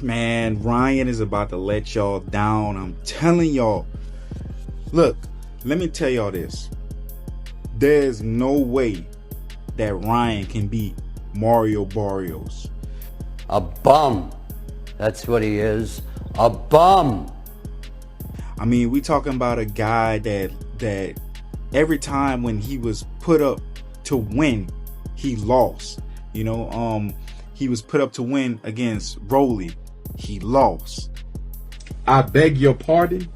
Man, Ryan is about to let y'all down. I'm telling y'all. Look, let me tell y'all this. There's no way that Ryan can beat Mario Barrios. A bum. That's what he is. A bum. I mean, we talking about a guy that every time when he was put up to win, he lost. He was put up to win against Rolly. He lost. I beg your pardon?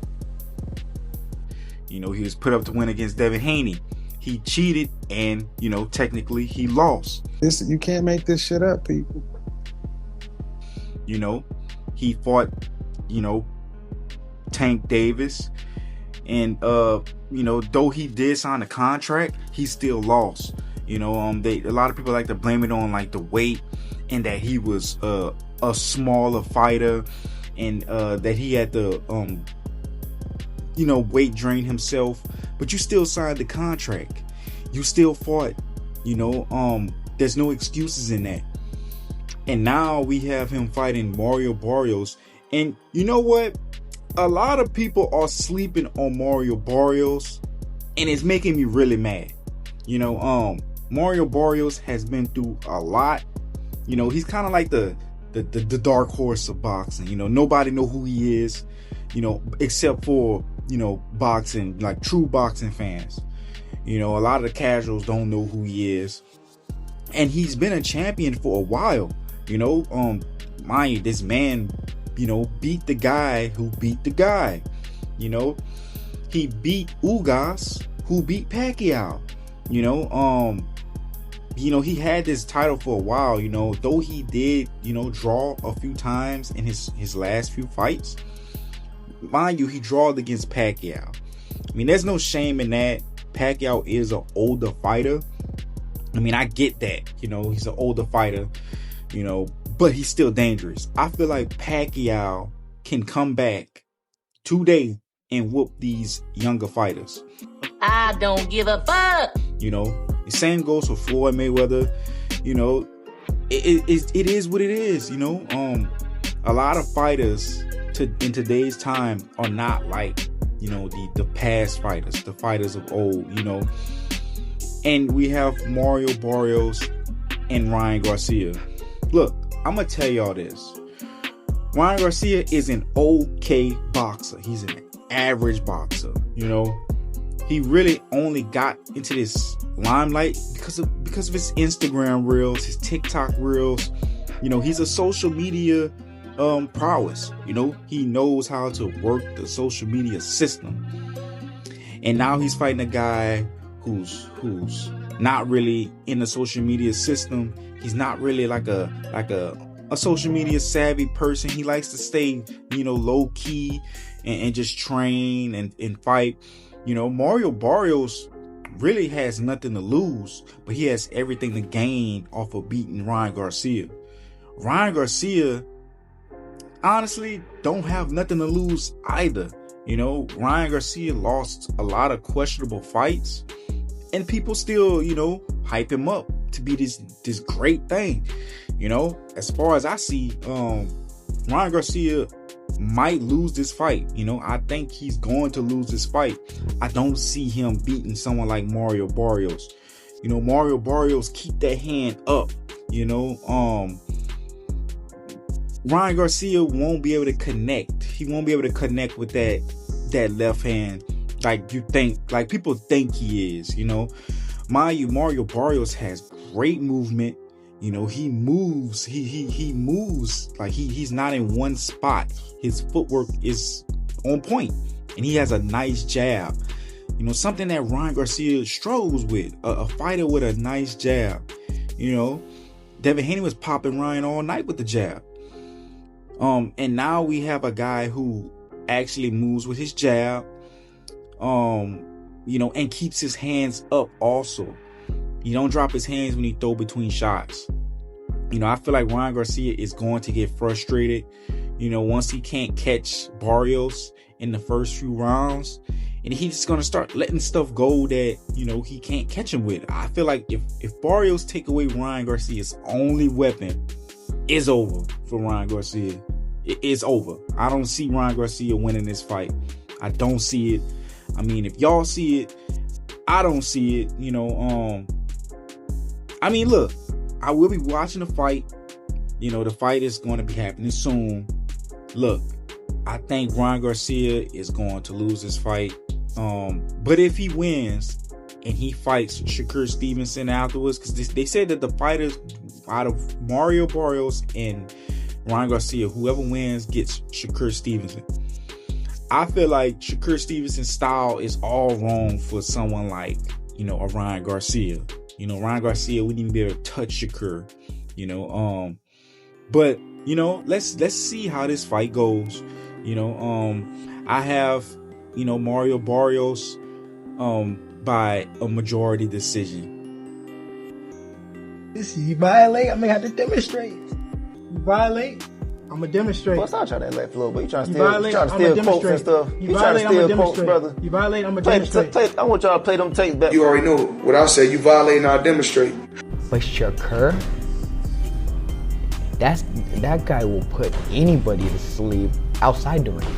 He was put up to win against Devin Haney. He cheated and, technically he lost. You can't make this shit up, people. He fought, Tank Davis. And, though he did sign a contract, he still lost. A lot of people like to blame it on like the weight and that he was a smaller fighter and that he had to, weight drain himself. But you still signed the contract. You still fought. There's no excuses in that. And now we have him fighting Mario Barrios. And you know what? A lot of people are sleeping on Mario Barrios, and it's making me really mad. Mario Barrios has been through a lot. He's kind of like the dark horse of boxing. Nobody know who he is, except for, boxing, like true boxing fans. A lot of the casuals don't know who he is. And he's been a champion for a while. Mind you, this man, beat the guy who beat the guy. He beat Ugas, who beat Pacquiao. He had this title for a while, though he did, draw a few times in his last few fights. Mind you, he drawed against Pacquiao. I mean, there's no shame in that. Pacquiao is an older fighter. I mean, I get that, he's an older fighter, but he's still dangerous. I feel like Pacquiao can come back today and whoop these younger fighters. I don't give a fuck. The same goes for Floyd Mayweather. It is what it is. A lot of fighters in today's time are not like, the past fighters, the fighters of old, And we have Mario Barrios and Ryan Garcia. Look, I'm going to tell y'all this. Ryan Garcia is an okay boxer. He's an average boxer, He really only got into this limelight because of his Instagram reels, his TikTok reels. He's a social media prowess. He knows how to work the social media system. And now he's fighting a guy who's not really in the social media system. He's not really like a social media savvy person. He likes to stay, low key and just train and fight. Mario Barrios really has nothing to lose, but he has everything to gain off of beating Ryan Garcia. Ryan Garcia, honestly, don't have nothing to lose either. Ryan Garcia lost a lot of questionable fights, and people still, hype him up to be this great thing. As far as I see, Ryan Garcia might lose this fight. I think he's going to lose this fight. I don't see him beating someone like Mario Barrios. Mario Barrios keep that hand up. Ryan Garcia won't be able to connect. He won't be able to connect with that left hand like you think, like people think he is. Mind you, Mario Barrios has great movement. He moves. He moves like he's not in one spot. His footwork is on point, and he has a nice jab. Something that Ryan Garcia struggles with. A fighter with a nice jab. Devin Haney was popping Ryan all night with the jab. And now we have a guy who actually moves with his jab. And keeps his hands up also. He don't drop his hands when he throw between shots. I feel like Ryan Garcia is going to get frustrated, once he can't catch Barrios in the first few rounds. And he's just going to start letting stuff go that, he can't catch him with. I feel like if Barrios take away Ryan Garcia's only weapon, it's over for Ryan Garcia. It's over. I don't see Ryan Garcia winning this fight. I don't see it. I mean, if y'all see it, I don't see it. I mean, look, I will be watching the fight. The fight is going to be happening soon. Look, I think Ryan Garcia is going to lose this fight. But if he wins and he fights Shakur Stevenson afterwards, because they said that the fighters out of Mario Barrios and Ryan Garcia, whoever wins gets Shakur Stevenson. I feel like Shakur Stevenson's style is all wrong for someone like, a Ryan Garcia. Ryan Garcia wouldn't even be able to touch Shakur. But let's see how this fight goes. I have Mario Barrios by a majority decision. You violate, I'm gonna have to demonstrate. You violate, I'm gonna demonstrate. Well, stop trying to act little, but you trying to violate, steal quotes and stuff. You trying to steal quotes, brother. You violate, I'm gonna demonstrate. I want y'all to play them tapes back. You already know what I say. You violate, and I demonstrate. But Shakur, that guy will put anybody to sleep outside the ring.